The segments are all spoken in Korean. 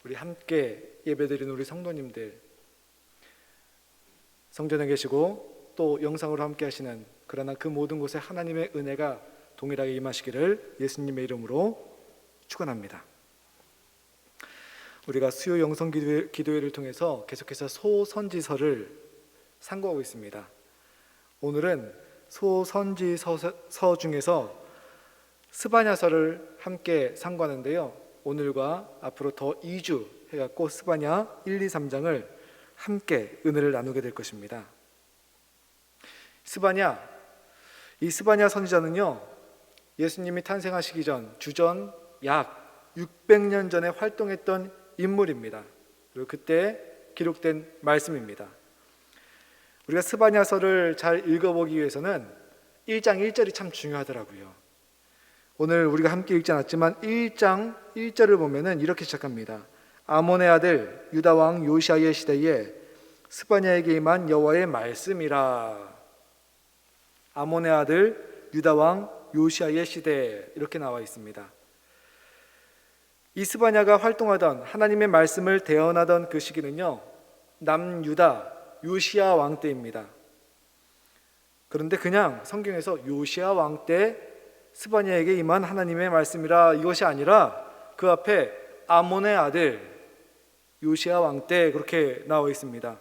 우리 함께 예배드리는 우리 성도님들, 성전에 계시고 또 영상으로 함께 하시는 그러나 그 모든 곳에 하나님의 은혜가 동일하게 임하시기를 예수님의 이름으로 축원합니다. 우리가 수요 영성 기도회를 통해서 계속해서 소선지서를 상고하고 있습니다. 오늘은 소선지서 중에서 스바냐서를 함께 상고하는데요, 오늘과 앞으로 더 2주 해갖고 스바냐 1, 2, 3장을 함께 은혜를 나누게 될 것입니다. 이 스바냐 선지자는요, 예수님이 탄생하시기 전 주전 약 600년 전에 활동했던 인물입니다. 그리고 그때 기록된 말씀입니다. 우리가 스바냐서를 잘 읽어보기 위해서는 1장 1절이 참 중요하더라고요. 오늘 우리가 함께 읽지 않았지만 1장 1절을 보면은 이렇게 시작합니다. 아몬의 아들 유다 왕 요시야의 시대에 스바냐에게 임한 여호와의 말씀이라. 아몬의 아들 유다 왕 요시야의 시대, 이렇게 나와 있습니다. 이 스바냐가 활동하던, 하나님의 말씀을 대언하던 그 시기는요, 남유다 요시야 왕 때입니다. 그런데 그냥 성경에서 요시야 왕 때 스바냐에게 임한 하나님의 말씀이라 이것이 아니라 그 앞에 아몬의 아들 요시야 왕 때 그렇게 나와 있습니다.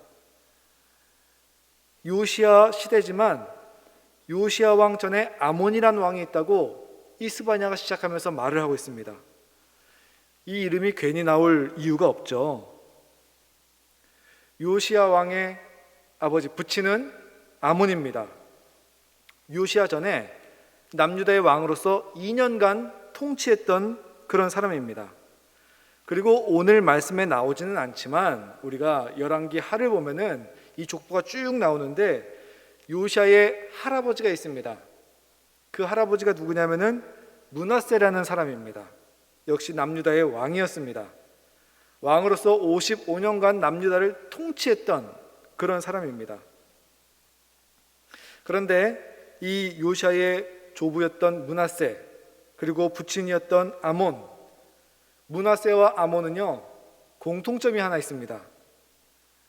요시야 시대지만 요시야 왕 전에 아몬이란 왕이 있다고 이 스바냐가 시작하면서 말을 하고 있습니다. 이 이름이 괜히 나올 이유가 없죠. 요시야 왕의 아버지, 부친은 아몬입니다. 요시야 전에 남유다의 왕으로서 2년간 통치했던 그런 사람입니다. 그리고 오늘 말씀에 나오지는 않지만 우리가 열왕기 하를 보면은 이 족보가 쭉 나오는데 요시야의 할아버지가 있습니다. 그 할아버지가 누구냐면은 므낫세라는 사람입니다. 역시 남유다의 왕이었습니다. 왕으로서 55년간 남유다를 통치했던 그런 사람입니다. 그런데 이 요시야의 조부였던 므낫세, 그리고 부친이었던 아몬, 므낫세와 아몬은요 공통점이 하나 있습니다.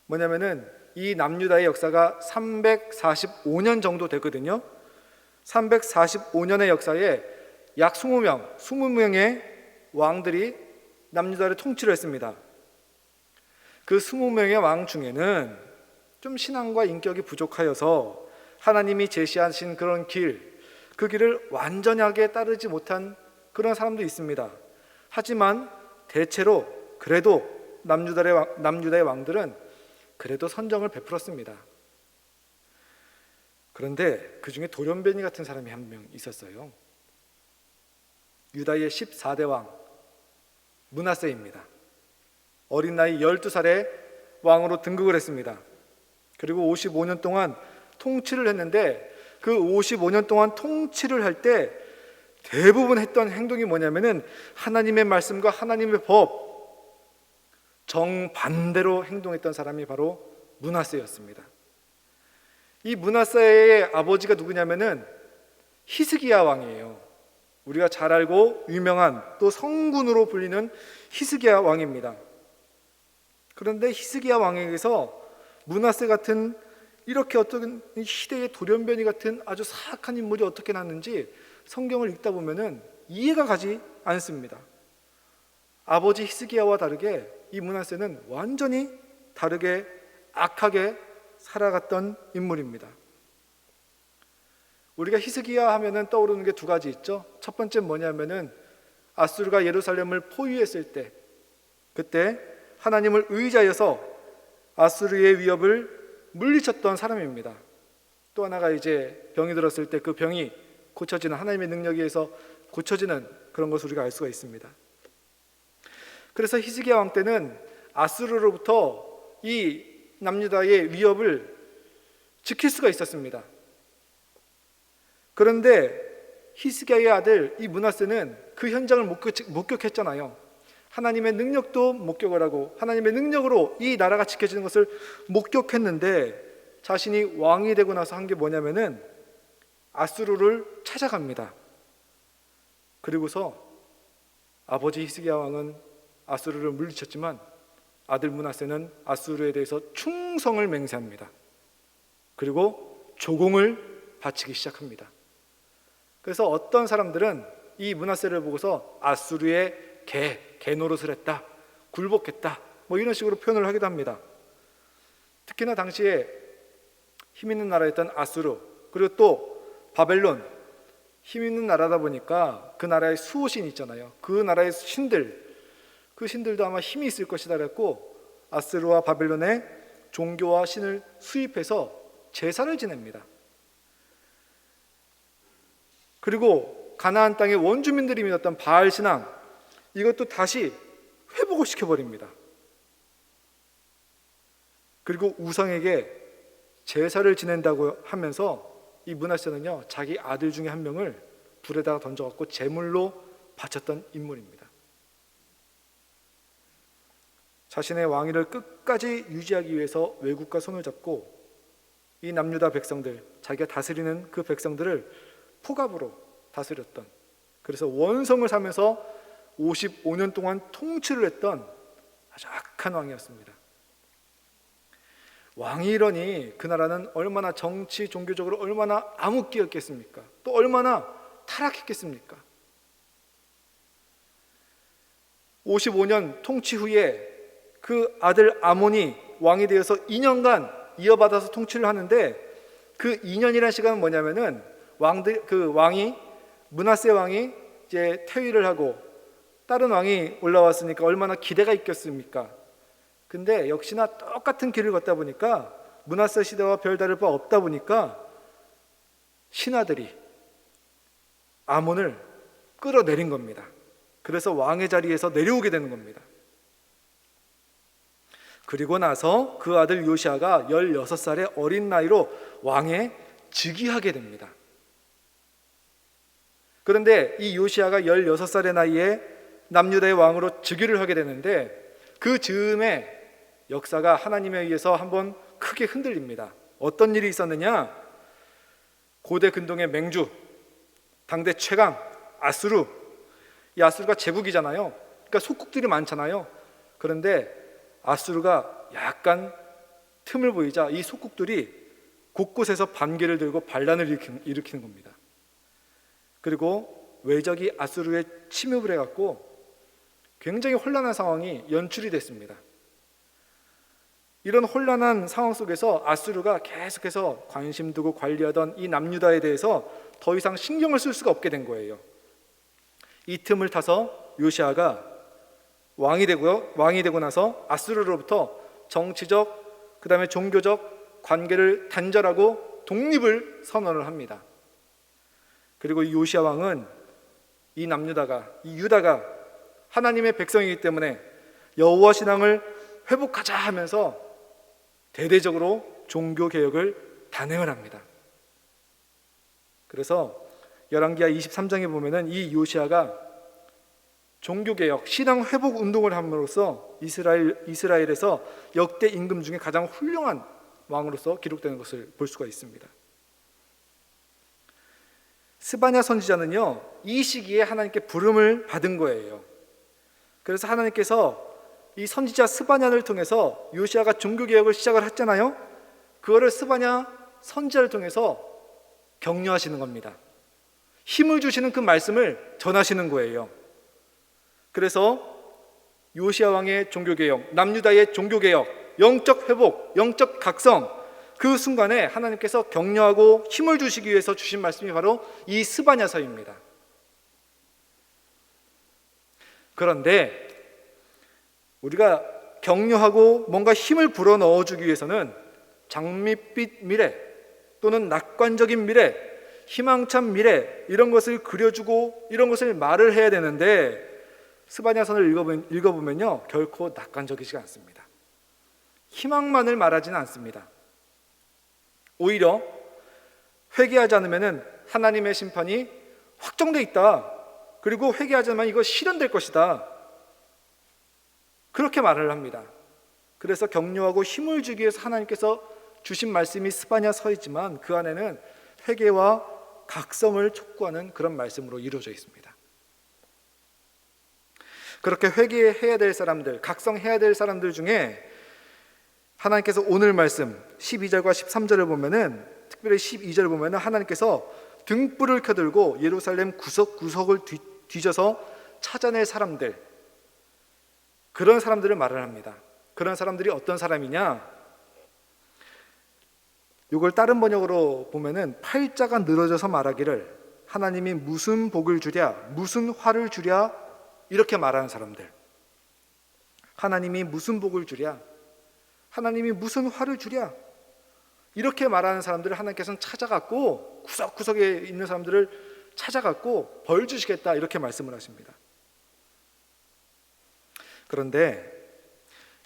뭐냐면은 이 남유다의 역사가 345년 정도 되거든요. 345년의 역사에 약 20명의 왕들이 남유다를 통치를 했습니다. 그 20명의 왕 중에는 좀 신앙과 인격이 부족하여서 하나님이 제시하신 그런 그 길을 완전하게 따르지 못한 그런 사람도 있습니다. 하지만 대체로 그래도 남유다의 왕들은 그래도 선정을 베풀었습니다. 그런데 그 중에 돌연변이 같은 사람이 한 명 있었어요. 유다의 14대 왕 므낫세입니다. 어린 나이 12살에 왕으로 등극을 했습니다. 그리고 55년 동안 통치를 했는데 그 55년 동안 통치를 할 때 대부분 했던 행동이 뭐냐면은 하나님의 말씀과 하나님의 법 정반대로 행동했던 사람이 바로 므낫세였습니다. 이 므낫세의 아버지가 누구냐면은 히스기야 왕이에요. 우리가 잘 알고 유명한 또 성군으로 불리는 히스기야 왕입니다. 그런데 히스기야 왕에게서 므낫세 같은 이렇게 어떤 시대의 돌연변이 같은 아주 사악한 인물이 어떻게 났는지 성경을 읽다 보면은 이해가 가지 않습니다. 아버지 히스기야와 다르게 이 므낫세는 완전히 다르게 악하게 살아갔던 인물입니다. 우리가 히스기야 하면은 떠오르는 게 두 가지 있죠. 첫 번째 뭐냐면은 아수르가 예루살렘을 포위했을 때, 그때 하나님을 의지하여서 아수르의 위협을 물리쳤던 사람입니다. 또 하나가 이제 병이 들었을 때 그 병이 고쳐지는, 하나님의 능력에 의해서 고쳐지는 그런 것을 우리가 알 수가 있습니다. 그래서 히스기야 왕 때는 아수르로부터 이 남유다의 위협을 지킬 수가 있었습니다. 그런데 히스기야의 아들 이 므낫세는 그 현장을 목격했잖아요. 하나님의 능력도 목격을 하고 하나님의 능력으로 이 나라가 지켜지는 것을 목격했는데 자신이 왕이 되고 나서 한 게 뭐냐면은 아수르를 찾아갑니다. 그리고서 아버지 히스기야 왕은 아수르를 물리쳤지만 아들 므낫세는 아수르에 대해서 충성을 맹세합니다. 그리고 조공을 바치기 시작합니다. 그래서 어떤 사람들은 이 므낫세를 보고서 아수르의 개 노릇을 했다, 굴복했다, 뭐 이런 식으로 표현을 하기도 합니다. 특히나 당시에 힘 있는 나라였던 아수르, 그리고 또 바벨론, 힘 있는 나라다 보니까 그 나라의 수호신 있잖아요. 그 나라의 신들, 그 신들도 아마 힘이 있을 것이다 그랬고, 아수르와 바벨론의 종교와 신을 수입해서 제사를 지냅니다. 그리고 가나안 땅의 원주민들이 믿었던 바알 신앙, 이것도 다시 회복을 시켜버립니다. 그리고 우상에게 제사를 지낸다고 하면서 이 므낫세는요, 자기 아들 중에 한 명을 불에다가 던져갖고 제물로 바쳤던 인물입니다. 자신의 왕위를 끝까지 유지하기 위해서 외국과 손을 잡고 이 남유다 백성들, 자기가 다스리는 그 백성들을 포갑으로 다스렸던, 그래서 원성을 사면서 55년 동안 통치를 했던 아주 악한 왕이었습니다. 왕이러니 그 나라는 얼마나 정치, 종교적으로 얼마나 암흑기였겠습니까? 또 얼마나 타락했겠습니까? 55년 통치 후에 그 아들 아몬이 왕이 되어서 2년간 이어받아서 통치를 하는데, 그 2년이라는 시간은 뭐냐면은 므낫세 왕이 이제 퇴위를 하고 다른 왕이 올라왔으니까 얼마나 기대가 있겠습니까? 근데 역시나 똑같은 길을 걷다 보니까 므낫세 시대와 별다를 바 없다 보니까 신하들이 아몬을 끌어내린 겁니다. 그래서 왕의 자리에서 내려오게 되는 겁니다. 그리고 나서 그 아들 요시아가 16살의 어린 나이로 왕에 즉위하게 됩니다. 그런데 이 요시아가 16살의 나이에 남유다의 왕으로 즉위를 하게 되는데, 그 즈음에 역사가 하나님에 의해서 한번 크게 흔들립니다. 어떤 일이 있었느냐? 고대 근동의 맹주, 당대 최강 아수르, 이 아수르가 제국이잖아요. 그러니까 속국들이 많잖아요. 그런데 아수르가 약간 틈을 보이자 이 속국들이 곳곳에서 반개를 들고 반란을 일으키는 겁니다. 그리고 외적이 아수르에 침입을 해갖고 굉장히 혼란한 상황이 연출이 됐습니다. 이런 혼란한 상황 속에서 아수르가 계속해서 관심 두고 관리하던 이 남유다에 대해서 더 이상 신경을 쓸 수가 없게 된 거예요. 이 틈을 타서 요시아가 왕이 되고 나서 아수르로부터 정치적, 그 다음에 종교적 관계를 단절하고 독립을 선언을 합니다. 그리고 이 요시아 왕은 이 남유다가, 이 유다가 하나님의 백성이기 때문에 여호와 신앙을 회복하자 하면서 대대적으로 종교 개혁을 단행을 합니다. 그래서 열왕기하 23장에 보면은 이 요시아가 종교 개혁, 신앙 회복 운동을 함으로써 이스라엘에서 역대 임금 중에 가장 훌륭한 왕으로서 기록되는 것을 볼 수가 있습니다. 스바냐 선지자는요, 이 시기에 하나님께 부름을 받은 거예요. 그래서 하나님께서 이 선지자 스바냐를 통해서 요시아가 종교개혁을 시작을 했잖아요. 그거를 스바냐 선지자를 통해서 격려하시는 겁니다. 힘을 주시는 그 말씀을 전하시는 거예요. 그래서 요시아 왕의 종교개혁, 남유다의 종교개혁, 영적 회복, 영적 각성, 그 순간에 하나님께서 격려하고 힘을 주시기 위해서 주신 말씀이 바로 이 스바냐서입니다. 그런데 우리가 격려하고 뭔가 힘을 불어넣어 주기 위해서는 장밋빛 미래 또는 낙관적인 미래, 희망찬 미래, 이런 것을 그려주고 이런 것을 말을 해야 되는데, 스바냐서를 읽어보면요, 결코 낙관적이지 않습니다. 희망만을 말하지는 않습니다. 오히려 회개하지 않으면 하나님의 심판이 확정돼 있다, 그리고 회개하자면 이거 실현될 것이다, 그렇게 말을 합니다. 그래서 격려하고 힘을 주기 위해서 하나님께서 주신 말씀이 스바냐서이지만 그 안에는 회개와 각성을 촉구하는 그런 말씀으로 이루어져 있습니다. 그렇게 회개해야 될 사람들, 각성해야 될 사람들 중에 하나님께서 오늘 말씀 12절과 13절을 보면은, 특별히 12절을 보면은 하나님께서 등불을 켜들고 예루살렘 구석구석을 뒤져서 찾아낼 사람들, 그런 사람들을 말을 합니다. 그런 사람들이 어떤 사람이냐? 이걸 다른 번역으로 보면은 팔자가 늘어져서 말하기를 하나님이 무슨 복을 주랴, 무슨 화를 주랴, 이렇게 말하는 사람들. 하나님이 무슨 복을 주랴, 하나님이 무슨 화를 주랴, 이렇게 말하는 사람들을 하나님께서는 찾아갖고, 구석구석에 있는 사람들을 찾아갖고 벌 주시겠다, 이렇게 말씀을 하십니다. 그런데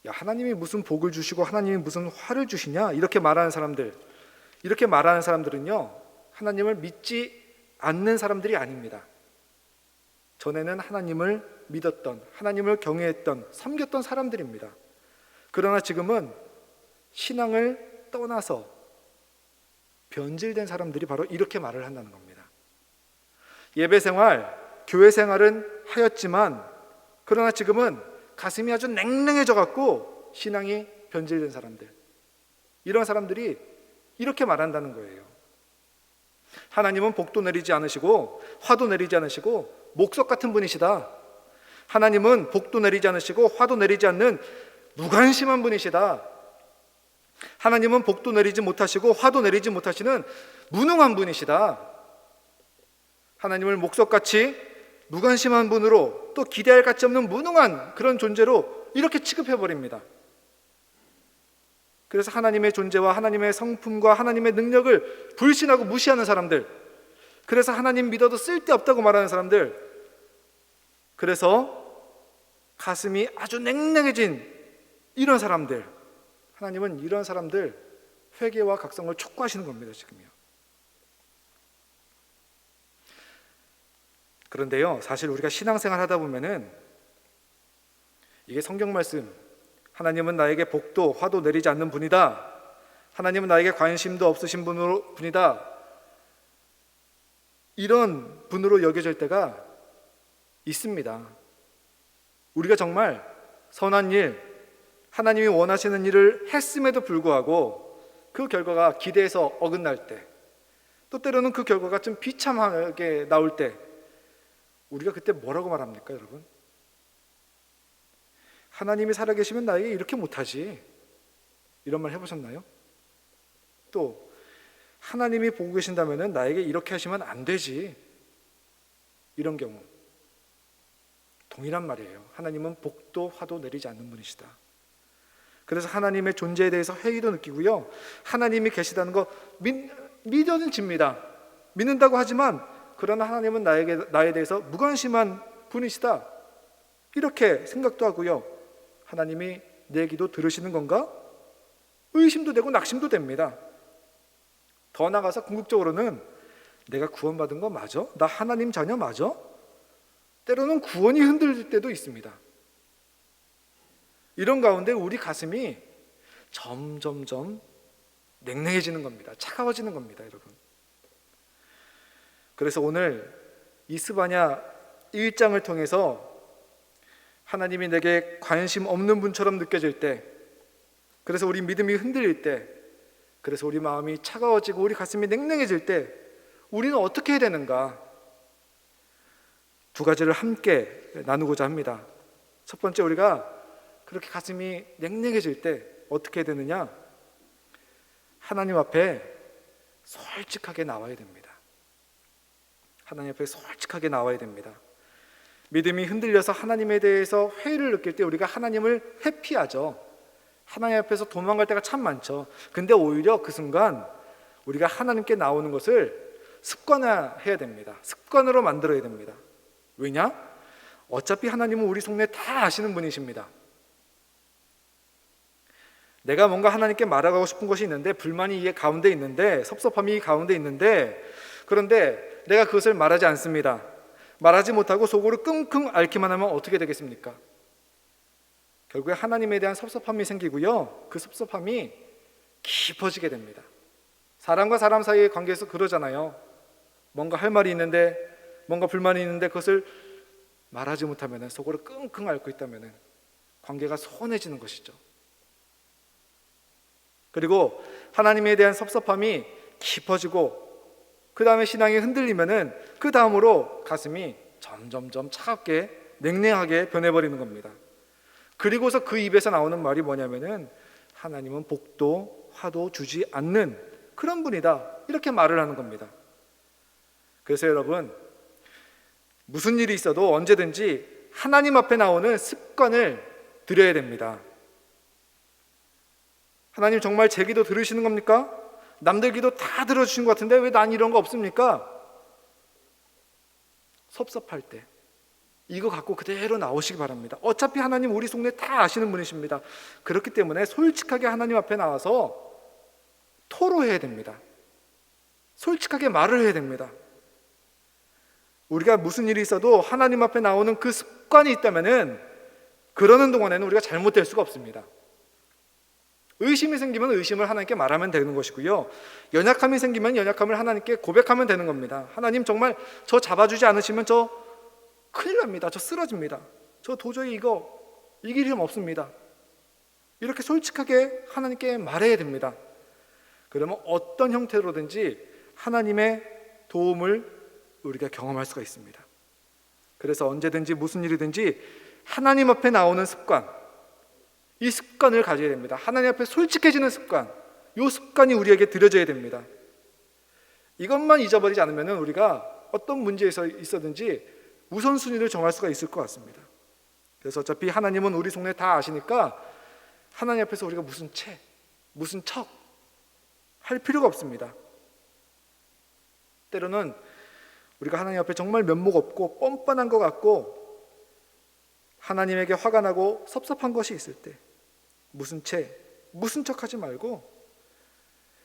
야, 하나님이 무슨 복을 주시고 하나님이 무슨 화를 주시냐, 이렇게 말하는 사람들은요, 하나님을 믿지 않는 사람들이 아닙니다. 전에는 하나님을 믿었던, 하나님을 경외했던, 섬겼던 사람들입니다. 그러나 지금은 신앙을 떠나서 변질된 사람들이 바로 이렇게 말을 한다는 겁니다. 예배 생활, 교회 생활은 하였지만, 그러나 지금은 가슴이 아주 냉랭해져 갖고 신앙이 변질된 사람들, 이런 사람들이 이렇게 말한다는 거예요. 하나님은 복도 내리지 않으시고 화도 내리지 않으시고 목석 같은 분이시다. 하나님은 복도 내리지 않으시고 화도 내리지 않는 무관심한 분이시다. 하나님은 복도 내리지 못하시고 화도 내리지 못하시는 무능한 분이시다. 하나님을 목석같이 무관심한 분으로, 또 기대할 가치 없는 무능한 그런 존재로 이렇게 취급해버립니다. 그래서 하나님의 존재와 하나님의 성품과 하나님의 능력을 불신하고 무시하는 사람들, 그래서 하나님 믿어도 쓸데없다고 말하는 사람들, 그래서 가슴이 아주 냉랭해진 이런 사람들, 하나님은 이런 사람들 회개와 각성을 촉구하시는 겁니다, 지금요. 그런데요, 사실 우리가 신앙생활 하다 보면은 이게 성경 말씀, 하나님은 나에게 복도 화도 내리지 않는 분이다, 하나님은 나에게 관심도 없으신 분이다, 이런 분으로 여겨질 때가 있습니다. 우리가 정말 선한 일, 하나님이 원하시는 일을 했음에도 불구하고 그 결과가 기대에서 어긋날 때, 또 때로는 그 결과가 좀 비참하게 나올 때, 우리가 그때 뭐라고 말합니까, 여러분? 하나님이 살아계시면 나에게 이렇게 못하지, 이런 말 해보셨나요? 또 하나님이 보고 계신다면 나에게 이렇게 하시면 안 되지, 이런 경우 동일한 말이에요. 하나님은 복도 화도 내리지 않는 분이시다. 그래서 하나님의 존재에 대해서 회의도 느끼고요, 하나님이 계시다는 거 믿어는 집니다. 믿는다고 하지만 그러나 하나님은 나에 대해서 무관심한 분이시다, 이렇게 생각도 하고요, 하나님이 내 기도 들으시는 건가? 의심도 되고 낙심도 됩니다. 더 나아가서 궁극적으로는 내가 구원받은 거 맞아? 나 하나님 자녀 맞아? 때로는 구원이 흔들릴 때도 있습니다. 이런 가운데 우리 가슴이 점점점 냉랭해지는 겁니다. 차가워지는 겁니다, 여러분. 그래서 오늘 이스바냐 1장을 통해서 하나님이 내게 관심 없는 분처럼 느껴질 때, 그래서 우리 믿음이 흔들릴 때, 그래서 우리 마음이 차가워지고 우리 가슴이 냉랭해질 때 우리는 어떻게 해야 되는가? 두 가지를 함께 나누고자 합니다. 첫 번째, 우리가 그렇게 가슴이 냉랭해질 때 어떻게 해야 되느냐? 하나님 앞에 솔직하게 나와야 됩니다. 하나님 앞에 솔직하게 나와야 됩니다. 믿음이 흔들려서 하나님에 대해서 회의를 느낄 때 우리가 하나님을 회피하죠. 하나님 앞에서 도망갈 때가 참 많죠. 근데 오히려 그 순간 우리가 하나님께 나오는 것을 습관화해야 됩니다. 습관으로 만들어야 됩니다. 왜냐? 어차피 하나님은 우리 속내 다 아시는 분이십니다. 내가 뭔가 하나님께 말하고 싶은 것이 있는데, 불만이 이 가운데 있는데, 섭섭함이 이 가운데 있는데, 그런데 내가 그것을 말하지 않습니다. 말하지 못하고 속으로 끙끙 앓기만 하면 어떻게 되겠습니까? 결국에 하나님에 대한 섭섭함이 생기고요, 그 섭섭함이 깊어지게 됩니다. 사람과 사람 사이의 관계에서 그러잖아요. 뭔가 할 말이 있는데, 뭔가 불만이 있는데 그것을 말하지 못하면 속으로 끙끙 앓고 있다면 관계가 소원해지는 것이죠. 그리고 하나님에 대한 섭섭함이 깊어지고 그 다음에 신앙이 흔들리면 그 다음으로 가슴이 점점점 차갑게 냉랭하게 변해버리는 겁니다. 그리고서 그 입에서 나오는 말이 뭐냐면은 하나님은 복도 화도 주지 않는 그런 분이다, 이렇게 말을 하는 겁니다. 그래서 여러분, 무슨 일이 있어도 언제든지 하나님 앞에 나오는 습관을 들여야 됩니다. 하나님 정말 제 기도 들으시는 겁니까? 남들 기도 다 들어주신 것 같은데 왜 난 이런 거 없습니까? 섭섭할 때 이거 갖고 그대로 나오시기 바랍니다. 어차피 하나님 우리 속내 다 아시는 분이십니다. 그렇기 때문에 솔직하게 하나님 앞에 나와서 토로해야 됩니다. 솔직하게 말을 해야 됩니다. 우리가 무슨 일이 있어도 하나님 앞에 나오는 그 습관이 있다면은 그러는 동안에는 우리가 잘못될 수가 없습니다. 의심이 생기면 의심을 하나님께 말하면 되는 것이고요, 연약함이 생기면 연약함을 하나님께 고백하면 되는 겁니다. 하나님 정말 저 잡아주지 않으시면 저 큰일 납니다. 저 쓰러집니다. 저 도저히 이거 이길 힘 없습니다. 이렇게 솔직하게 하나님께 말해야 됩니다. 그러면 어떤 형태로든지 하나님의 도움을 우리가 경험할 수가 있습니다. 그래서 언제든지 무슨 일이든지 하나님 앞에 나오는 습관, 이 습관을 가져야 됩니다. 하나님 앞에 솔직해지는 습관, 이 습관이 우리에게 들여져야 됩니다. 이것만 잊어버리지 않으면 우리가 어떤 문제에 있어든지 우선순위를 정할 수가 있을 것 같습니다. 그래서 어차피 하나님은 우리 속내 다 아시니까 하나님 앞에서 우리가 무슨 무슨 척 할 필요가 없습니다. 때로는 우리가 하나님 앞에 정말 면목 없고 뻔뻔한 것 같고 하나님에게 화가 나고 섭섭한 것이 있을 때 무슨 척 하지 말고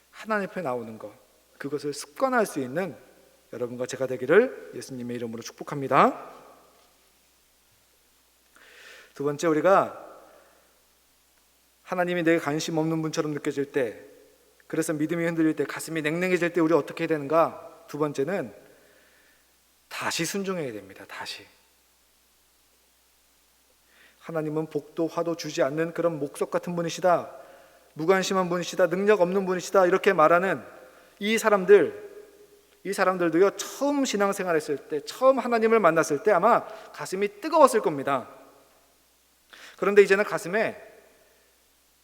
하나님 앞에 나오는 것, 그것을 습관할 수 있는 여러분과 제가 되기를 예수님의 이름으로 축복합니다. 두 번째, 우리가 하나님이 내게 관심 없는 분처럼 느껴질 때, 그래서 믿음이 흔들릴 때, 가슴이 냉랭해질 때 우리 어떻게 해야 되는가? 두 번째는 다시 순종해야 됩니다. 다시. 하나님은 복도 화도 주지 않는 그런 목석 같은 분이시다, 무관심한 분이시다, 능력 없는 분이시다, 이렇게 말하는 이 사람들도요, 처음 신앙생활했을 때, 처음 하나님을 만났을 때 아마 가슴이 뜨거웠을 겁니다. 그런데 이제는 가슴에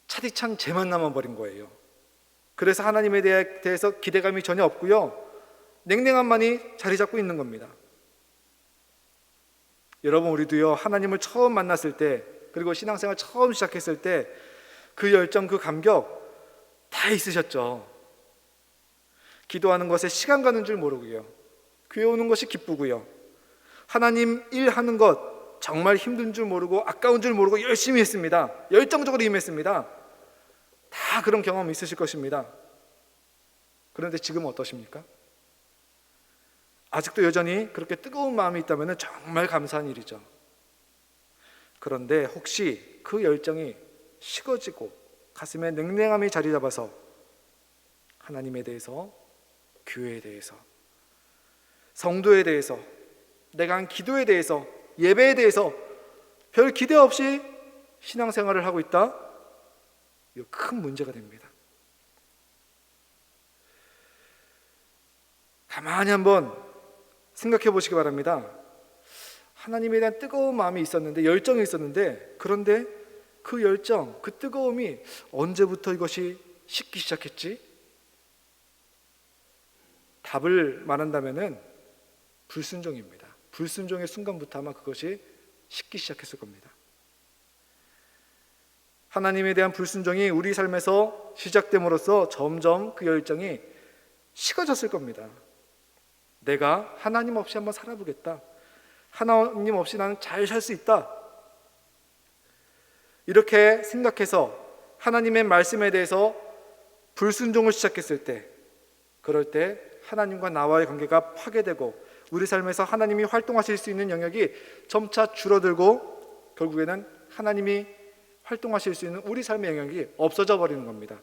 차디찬 재만 남아버린 거예요. 그래서 하나님에 대해서 기대감이 전혀 없고요, 냉랭함만이 자리 잡고 있는 겁니다. 여러분, 우리도요, 하나님을 처음 만났을 때, 그리고 신앙생활 처음 시작했을 때 그 열정, 그 감격 다 있으셨죠. 기도하는 것에 시간 가는 줄 모르고요, 교회 오는 것이 기쁘고요, 하나님 일하는 것 정말 힘든 줄 모르고 아까운 줄 모르고 열심히 했습니다. 열정적으로 임했습니다. 다 그런 경험 있으실 것입니다. 그런데 지금은 어떠십니까? 아직도 여전히 그렇게 뜨거운 마음이 있다면 정말 감사한 일이죠. 그런데 혹시 그 열정이 식어지고 가슴에 냉랭함이 자리 잡아서 하나님에 대해서, 교회에 대해서, 성도에 대해서, 내가 한 기도에 대해서, 예배에 대해서 별 기대 없이 신앙생활을 하고 있다? 이거 큰 문제가 됩니다. 가만히 한번 생각해 보시기 바랍니다. 하나님에 대한 뜨거운 마음이 있었는데, 열정이 있었는데, 그런데 그 열정, 그 뜨거움이 언제부터 이것이 식기 시작했지? 답을 말한다면은 불순종입니다. 불순종의 순간부터 아마 그것이 식기 시작했을 겁니다. 하나님에 대한 불순종이 우리 삶에서 시작됨으로써 점점 그 열정이 식어졌을 겁니다. 내가 하나님 없이 한번 살아보겠다, 하나님 없이 나는 잘 살 수 있다, 이렇게 생각해서 하나님의 말씀에 대해서 불순종을 시작했을 때, 그럴 때 하나님과 나와의 관계가 파괴되고 우리 삶에서 하나님이 활동하실 수 있는 영역이 점차 줄어들고 결국에는 하나님이 활동하실 수 있는 우리 삶의 영역이 없어져 버리는 겁니다.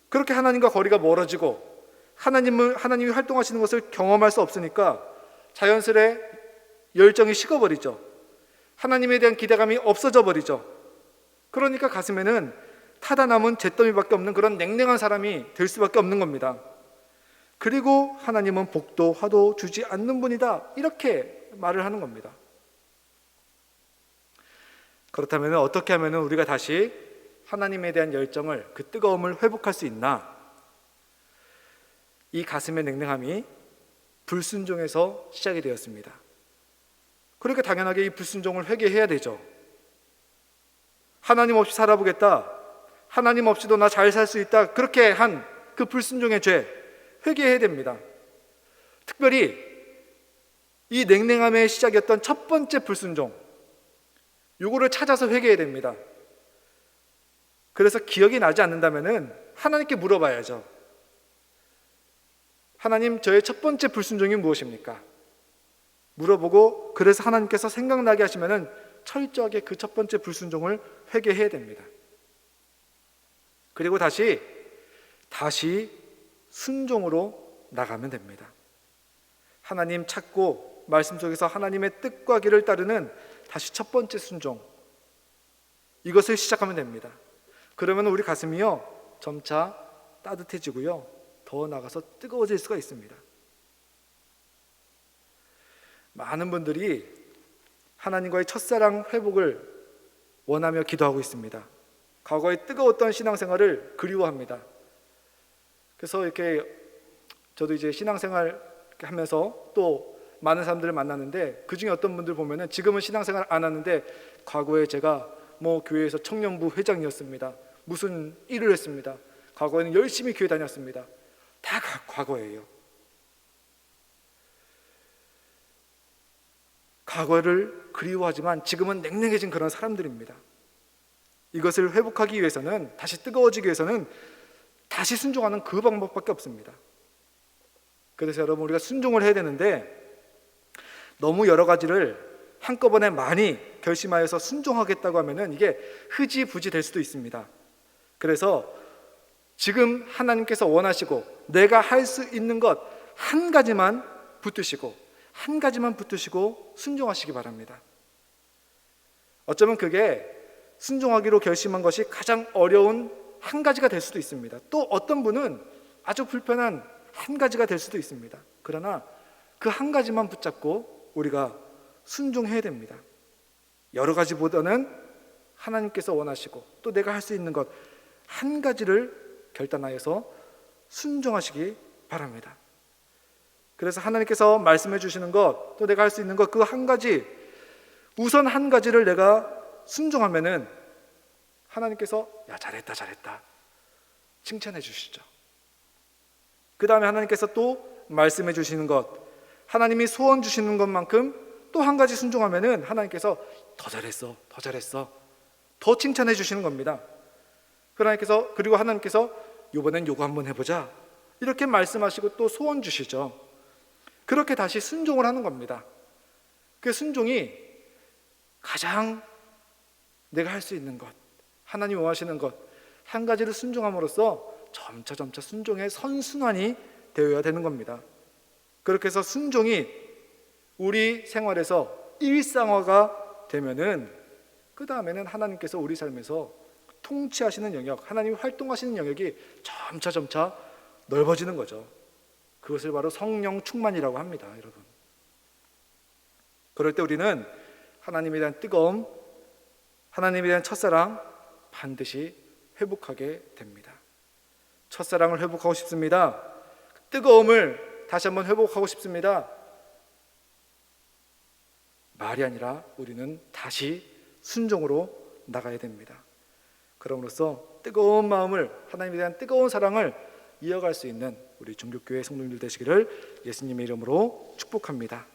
그렇게 하나님과 거리가 멀어지고 하나님이 활동하시는 것을 경험할 수 없으니까 자연스레 열정이 식어버리죠. 하나님에 대한 기대감이 없어져 버리죠. 그러니까 가슴에는 타다 남은 잿더미밖에 없는 그런 냉랭한 사람이 될 수밖에 없는 겁니다. 그리고 하나님은 복도 화도 주지 않는 분이다, 이렇게 말을 하는 겁니다. 그렇다면 어떻게 하면 우리가 다시 하나님에 대한 열정을, 그 뜨거움을 회복할 수 있나? 이 가슴의 냉랭함이 불순종에서 시작이 되었습니다. 그러니까 당연하게 이 불순종을 회개해야 되죠. 하나님 없이 살아보겠다, 하나님 없이도 나 잘 살 수 있다, 그렇게 한 그 불순종의 죄 회개해야 됩니다. 특별히 이 냉랭함의 시작이었던 첫 번째 불순종, 요거를 찾아서 회개해야 됩니다. 그래서 기억이 나지 않는다면 하나님께 물어봐야죠. 하나님, 저의 첫 번째 불순종이 무엇입니까? 물어보고, 그래서 하나님께서 생각나게 하시면 철저하게 그 첫 번째 불순종을 회개해야 됩니다. 그리고 다시 순종으로 나가면 됩니다. 하나님 찾고 말씀 속에서 하나님의 뜻과 길을 따르는 다시 첫 번째 순종, 이것을 시작하면 됩니다. 그러면 우리 가슴이요 점차 따뜻해지고요, 더 나가서 뜨거워질 수가 있습니다. 많은 분들이 하나님과의 첫사랑 회복을 원하며 기도하고 있습니다. 과거에 뜨거웠던 신앙생활을 그리워합니다. 그래서 이렇게 저도 이제 신앙생활 하면서 또 많은 사람들을 만나는데, 그 중에 어떤 분들 보면은 지금은 신앙생활 안 하는데 과거에 제가 뭐 교회에서 청년부 회장이었습니다, 무슨 일을 했습니다, 과거에는 열심히 교회 다녔습니다. 다 과거예요. 과거를 그리워하지만 지금은 냉랭해진 그런 사람들입니다. 이것을 회복하기 위해서는, 다시 뜨거워지기 위해서는 다시 순종하는 그 방법밖에 없습니다. 그래서 여러분, 우리가 순종을 해야 되는데 너무 여러 가지를 한꺼번에 많이 결심하여서 순종하겠다고 하면은 이게 흐지부지 될 수도 있습니다. 그래서 지금 하나님께서 원하시고 내가 할 수 있는 것 한 가지만 붙드시고 순종하시기 바랍니다. 어쩌면 그게 순종하기로 결심한 것이 가장 어려운 한 가지가 될 수도 있습니다. 또 어떤 분은 아주 불편한 한 가지가 될 수도 있습니다. 그러나 그 한 가지만 붙잡고 우리가 순종해야 됩니다. 여러 가지보다는 하나님께서 원하시고 또 내가 할 수 있는 것 한 가지를 결단하여서 순종하시기 바랍니다. 그래서 하나님께서 말씀해 주시는 것, 또 내가 할 수 있는 것, 그 한 가지, 우선 한 가지를 내가 순종하면은 하나님께서 야, 잘했다 칭찬해 주시죠. 그 다음에 하나님께서 또 말씀해 주시는 것, 하나님이 소원 주시는 것만큼 또 한 가지 순종하면은 하나님께서 더 잘했어 더 칭찬해 주시는 겁니다. 그리고 하나님께서 이번엔 요거 한번 해보자, 이렇게 말씀하시고 또 소원 주시죠. 그렇게 다시 순종을 하는 겁니다. 그 순종이 가장 내가 할 수 있는 것, 하나님 원하시는 것 한 가지를 순종함으로써 점차 순종의 선순환이 되어야 되는 겁니다. 그렇게 해서 순종이 우리 생활에서 일상화가 되면은 그 다음에는 하나님께서 우리 삶에서 통치하시는 영역, 하나님이 활동하시는 영역이 점차 넓어지는 거죠. 그것을 바로 성령 충만이라고 합니다, 여러분. 그럴 때 우리는 하나님에 대한 뜨거움, 하나님에 대한 첫사랑 반드시 회복하게 됩니다. 첫사랑을 회복하고 싶습니다. 뜨거움을 다시 한번 회복하고 싶습니다. 말이 아니라 우리는 다시 순종으로 나가야 됩니다. 그럼으로써 뜨거운 마음을, 하나님에 대한 뜨거운 사랑을 이어갈 수 있는 우리 종교교회 성도님들 되시기를 예수님의 이름으로 축복합니다.